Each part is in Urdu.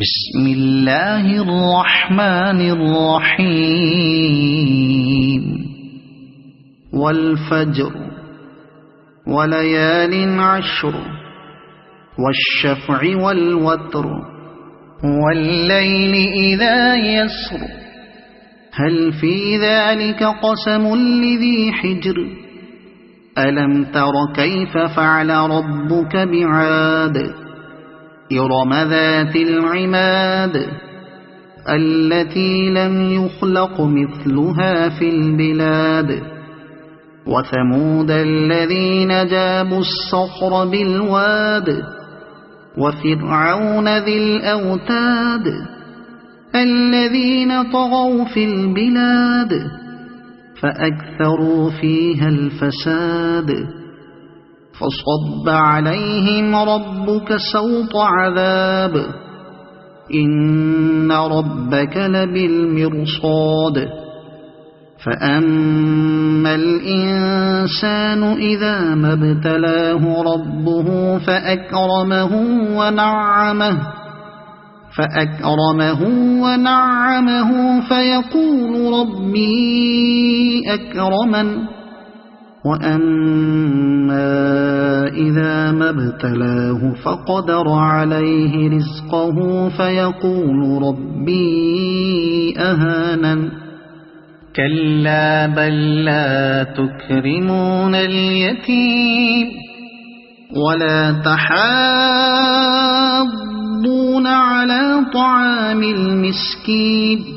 بسم اللہ الرحمن الرحیم والفجر وليال عشر والشفع والوتر والليل إذا يسر هل في ذلك قسم لذي حجر ألم تر كيف فعل ربك بعاد إرم ذات العماد التي لم يخلق مثلها في البلاد وثمود الذين جابوا الصخر بالواد وفرعون ذي الأوتاد الذين طغوا في البلاد فأكثروا فيها الفساد فصب عليهم ربك سوط عذاب إن ربك لبالمرصاد فأما الإنسان إذا ما ابتلاه ربه فأكرمه ونعمه فيقول ربي أكرمن وأما إذا ما ابتلاه فقدر عليه رزقه فيقول ربي أهانن كلا بل لا تكرمون اليتيم ولا تحاضون على طعام المسكين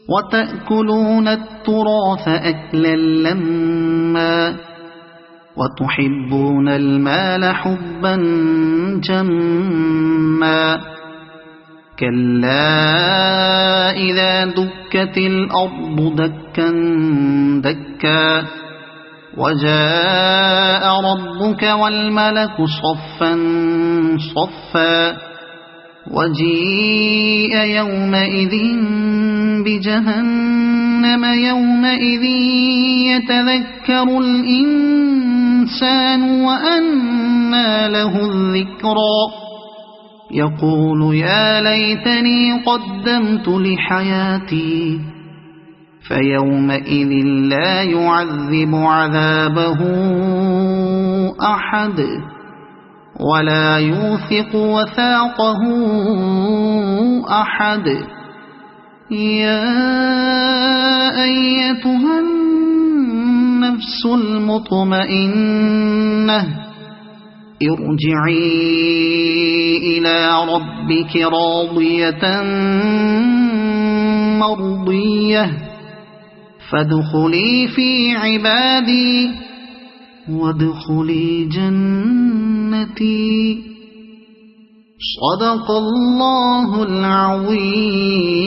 وتأكلون التراث أكلا لما وتحبون المال حبا جما كلا إذا دكت الأرض دكا دكا وجاء ربك والملك صفا صفا وجيء يومئذ بجهنم يومئذ يتذكر الإنسان وأنى له الذكرى يقول يا ليتني قدمت لحياتي فيومئذ لا يعذب عذابه أحد ولا يوثق وثاقه أحد يا أيتها النفس المطمئنة ارجعي إلى ربك راضية مرضية فادخلي في عبادي وادخلي جنتي صدق الله العظيم.